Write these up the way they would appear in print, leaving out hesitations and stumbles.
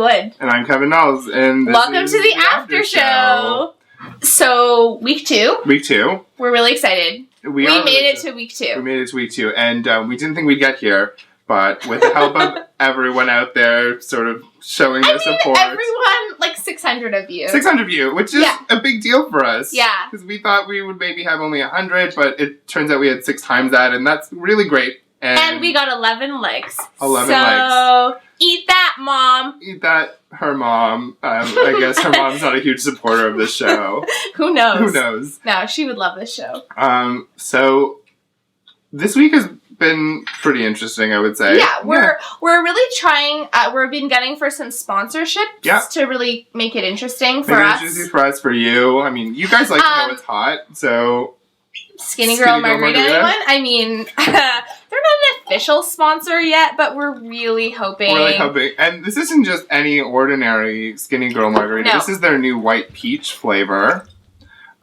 Wood. And I'm Kevin Knowles. And welcome to the After Show. So, week 2. Week 2. We're really excited. We made it to week 2. We made it to week 2. And we didn't think we'd get here. But with the help of everyone out there sort of showing their support. Everyone, like 600 of you. 600 of you, which is a big deal for us. Yeah. Because we thought we would maybe have only 100, but it turns out we had 6 times that, and that's really great. And we got 11 likes. 11 likes. So, eat that, Mom. Eat that, her mom. I guess her mom's not a huge supporter of this show. Who knows? Who knows? No, she would love this show. So, this week has been pretty interesting, I would say. Yeah, we're really trying, we've been getting for some sponsorships to really make it interesting for us. Interesting for us, for you. I mean, you guys like to know it's hot, so... Skinny Girl Margarita, anyone? I mean, they're not an official sponsor yet, but we're really hoping. We're really hoping. And this isn't just any ordinary Skinny Girl Margarita. No. This is their new white peach flavor.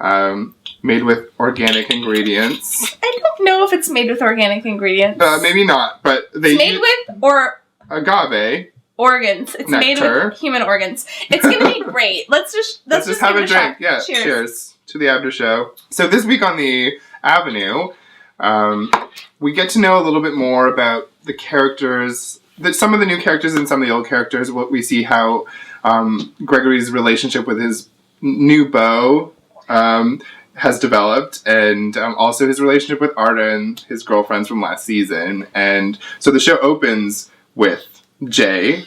Made with organic ingredients. I don't know if it's made with organic ingredients. Maybe not, but it's made with agave. Organs. It's made with human organs. It's gonna be great. Let's just have a drink. Yeah. Cheers to the After Show. So this week on the Avenue, we get to know a little bit more about the characters, some of the new characters and some of the old characters. What we see how Gregory's relationship with his new beau has developed, and also his relationship with Arda and his girlfriends from last season. And so the show opens with Jay,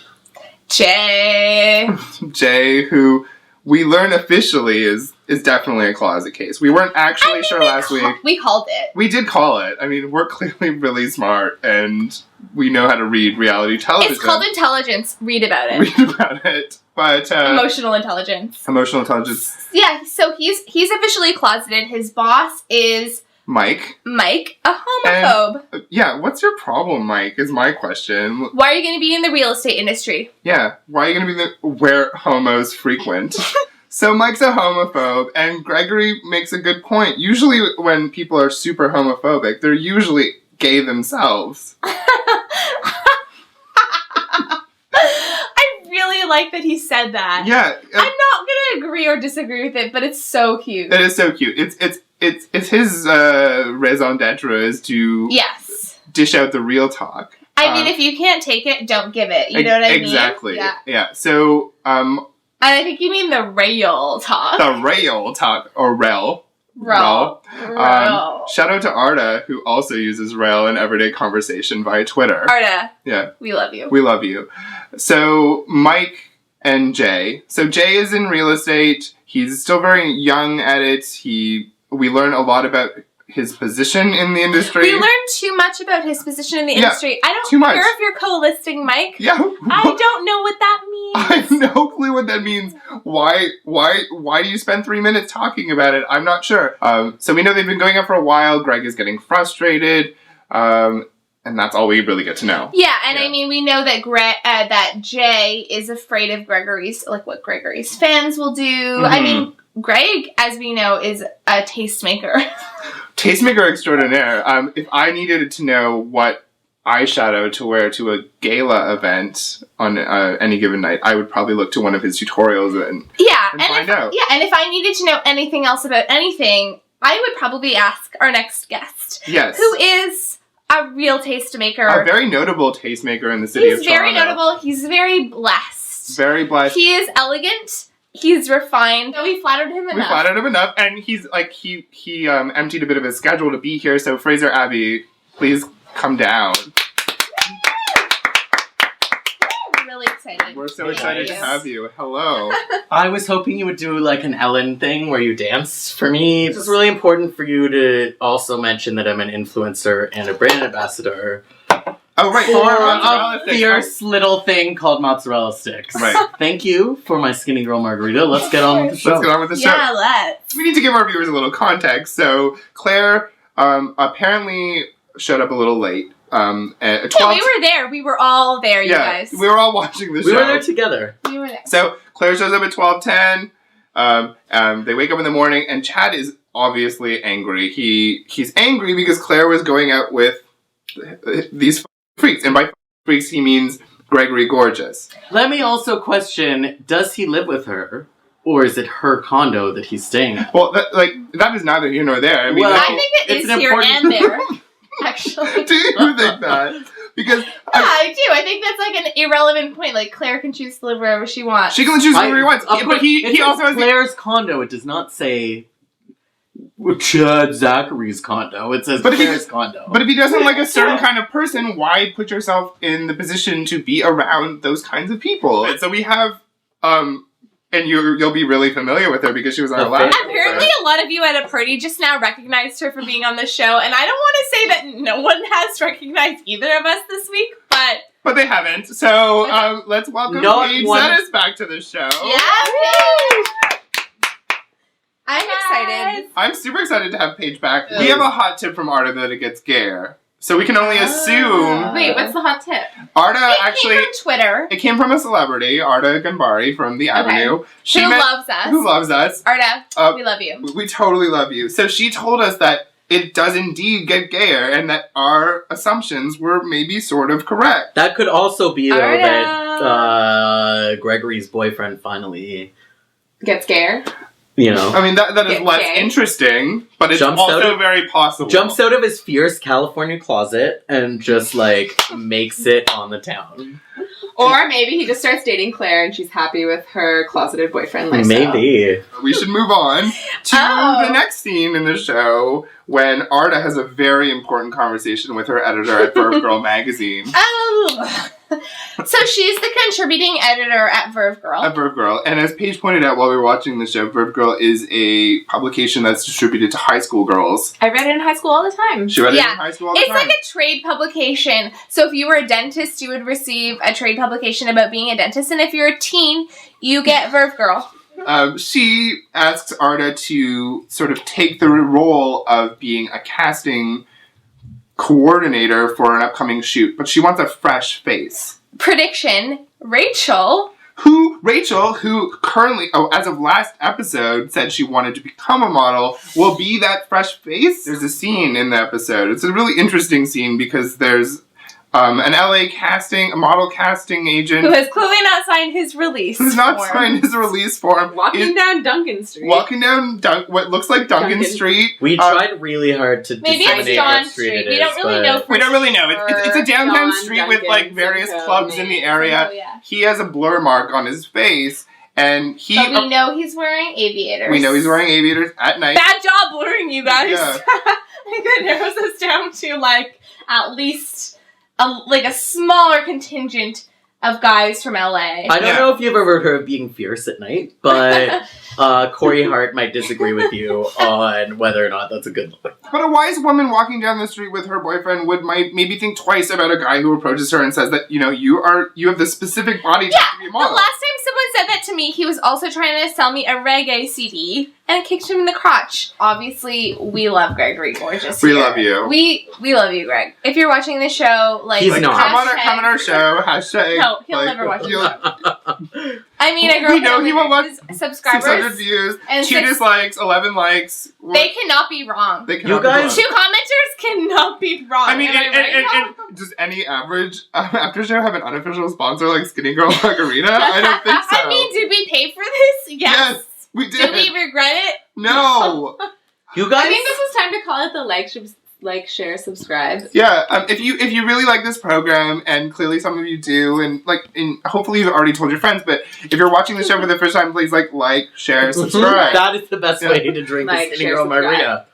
who we learn officially is definitely a closet case. We weren't actually sure last week. We called it. We did call it. I mean, we're clearly really smart, and we know how to read reality television. It's called intelligence. Read about it. Read about it. But emotional intelligence. Emotional intelligence. Yeah, so he's officially closeted. His boss is Mike, a homophobe. And, yeah, what's your problem, Mike, is my question. Why are you going to be in the real estate industry? Yeah, why are you going to be where homos frequent? So Mike's a homophobe, and Gregory makes a good point. Usually when people are super homophobic, they're usually gay themselves. I really like that he said that. Yeah. I'm not going to agree or disagree with it, but it's so cute. It is so cute. It's his raison d'etre is to dish out the real talk. I mean, if you can't take it, don't give it. You know what I mean? Exactly. Yeah. So, and I think you mean the rail talk. The rail talk, or rel. Rel. Shout out to Arda, who also uses rel in everyday conversation via Twitter. Arda. Yeah. We love you. We love you. So, Mike and Jay. So, Jay is in real estate. He's still very young at it. We learn a lot about his position in the industry. We learned too much about his position in the industry. I don't care if you're co-listing, Mike. Yeah. I don't know what that means. I have no clue what that means. Why do you spend 3 minutes talking about it? I'm not sure. So we know they've been going out for a while. Greg is getting frustrated. And that's all we really get to know. Yeah, and I mean, we know that that Jay is afraid of what Gregory's fans will do. Mm-hmm. I mean, Greg, as we know, is a tastemaker. Tastemaker extraordinaire. If I needed to know what eyeshadow to wear to a gala event on any given night, I would probably look to one of his tutorials and find out. Yeah, and if I needed to know anything else about anything, I would probably ask our next guest. Yes. Who is a real tastemaker. A very notable tastemaker in the city of Toronto. He's very notable. He's very blessed. Very blessed. He is elegant. He's refined. So we flattered him enough. And he's like, he emptied a bit of his schedule to be here. So Fraser Abbey, please come down. We're really excited. We're so excited to have you. Hello. I was hoping you would do like an Ellen thing where you dance. For me, it's really important for you to also mention that I'm an influencer and a brand ambassador. Oh, right. For a fierce little thing called mozzarella sticks. Right. Thank you for my Skinny Girl Margarita. Let's get on with the show. Let's get on with the show. Yeah, let's. We need to give our viewers a little context. So, Claire apparently showed up a little late. At 12 we were there. We were all there, you guys. We were all watching the show. We were there together. We were there. So, Claire shows up at 12:10. They wake up in the morning, and Chad is obviously angry. He's angry because Claire was going out with these freaks, and by freaks he means Gregory Gorgeous. Let me also question, does he live with her? Or is it her condo that he's staying at? Well, that is neither here nor there. I mean, Well, I think it is here and there, actually. Do you think that? Because I do. I think that's like an irrelevant point. Like, Claire can choose to live wherever she wants. she can choose wherever he wants. But he also has Claire's condo. It does not say Chad Zachary's condo. It says Claire's condo. But if he doesn't like a certain kind of person, why put yourself in the position to be around those kinds of people? And so we have, and you'll be really familiar with her because she was on our last. Apparently, a lot of you at a party just now recognized her for being on the show, and I don't want to say that no one has recognized either of us this week, but they haven't. So let's welcome Paige Zettis back to the show. Yeah, I'm excited. I'm super excited to have Paige back. We have a hot tip from Arda that it gets gayer. So we can only assume. Wait, what's the hot tip? Arda Came from Twitter. It came from a celebrity, Arda Gambari from the Avenue. Who loves us. Who loves us. Arda, we love you. We totally love you. So she told us that it does indeed get gayer and that our assumptions were maybe sort of correct. That could also be, though, that Gregory's boyfriend finally gets gayer. You know. I mean, that is less interesting, but it's also very possible. Jumps out of his fierce California closet and just, makes it on the town. Or maybe he just starts dating Claire and she's happy with her closeted boyfriend lifestyle. Maybe. We should move on to the next scene in the show when Arda has a very important conversation with her editor at Verve Girl magazine. Oh! So she's the contributing editor at Verve Girl. At Verve Girl. And as Paige pointed out while we were watching the show, Verve Girl is a publication that's distributed to high school girls. I read it in high school all the time. She read it in high school all the time? It's like a trade publication. So if you were a dentist, you would receive a trade publication about being a dentist. And if you're a teen, you get Verve Girl. She asks Arda to sort of take the role of being a casting coordinator for an upcoming shoot, but she wants a fresh face. Prediction, Rachel, who currently, as of last episode, said she wanted to become a model, will be that fresh face. There's a scene in the episode. It's a really interesting scene because there's an LA a model casting agent. Who has clearly not signed his release Who's not signed his release form. Walking down Duncan Street. Walking down what looks like Duncan Street. We tried really hard to disseminate what street it is. We don't really know. We don't really know. It's a downtown street with various clubs in the area. Oh, yeah. He has a blur mark on his face. And but we know he's wearing aviators. We know he's wearing aviators at night. Bad job blurring, you guys. Yeah. I think that narrows us down to at least a smaller contingent of guys from LA. I don't know if you've ever heard of being fierce at night, but Corey Hart might disagree with you on whether or not that's a good look. But a wise woman walking down the street with her boyfriend might maybe think twice about a guy who approaches her and says that, you have the specific body type to be a model. The last time someone said that to me, he was also trying to sell me a reggae CD, and I kicked him in the crotch. Obviously, we love Gregory Gorgeous. We love you. We love you, Greg. If you're watching the show, he's not. Come on our show. Hashtag. No, he'll never watch it. I mean, I grew up. We know he will watch subscribers. 600 views, and 2 dislikes, 11 likes. They cannot be wrong. They cannot be wrong. 2 commenters cannot be wrong. I mean, and does any average after show have an unofficial sponsor like Skinny Girl Margarita? I don't think so. I mean, did we pay for this? Yes, we did. Did we regret it? No. You guys? I think this is time to call it the like, share, subscribe. Yeah, if you really like this program, and clearly some of you do, and hopefully you've already told your friends, but if you're watching the show for the first time, please like, share, subscribe. That is the best way to drink the Skinny Girl Margarita.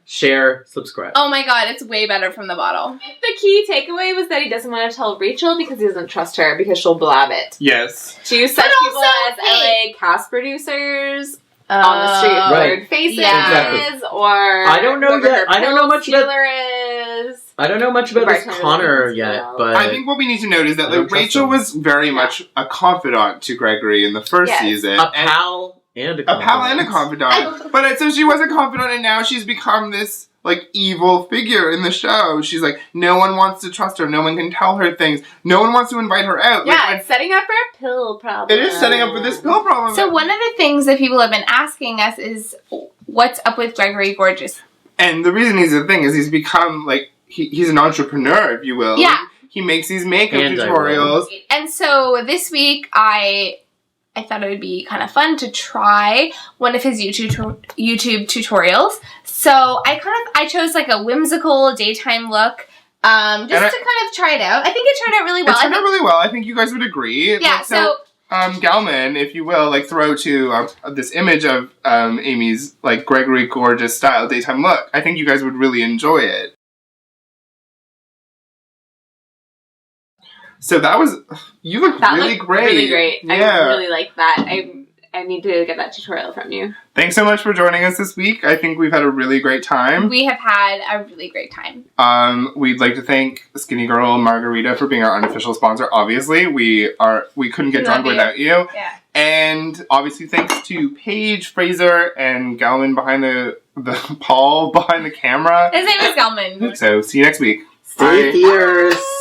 Share, subscribe. Oh my god, it's way better from the bottle. The key takeaway was that he doesn't want to tell Rachel because he doesn't trust her because she'll blab it. Yes. To such people as LA cast producers on the street, blurred faces, or I don't know yet. I don't know much about. Is. I don't know much about this Connor yet, but I think what we need to note is that Rachel was very much a confidant to Gregory in the first season. A pal and a confidant. But so she was a confidant, and now she's become this evil figure in the show. She's no one wants to trust her. No one can tell her things. No one wants to invite her out. Yeah, it's setting up for a pill problem. It is setting up for this pill problem. So one of the things that people have been asking us is, what's up with Gregory Gorgeous? And the reason he's a thing is he's become he's an entrepreneur, if you will. Yeah. he makes these makeup And tutorials. And so this week, I thought it would be kind of fun to try one of his YouTube tutorials. So I chose like a whimsical daytime look. Just to kind of try it out. I think it turned out really well. It turned out really well. I think you guys would agree. Yeah, so Galman, if you will, like throw to this image of Amy's like Gregory gorgeous style daytime look. I think you guys would really enjoy it. So that was, you look really great. Really great. Yeah. I really like that. I need to get that tutorial from you. Thanks so much for joining us this week. I think we've had a really great time. We have had a really great time. We'd like to thank Skinny Girl Margarita for being our unofficial sponsor. Obviously, we couldn't get drunk without you. Yeah. And obviously, thanks to Paige, Fraser, and Galman behind the Paul behind the camera. His name is Galman. So see you next week. Stay fierce.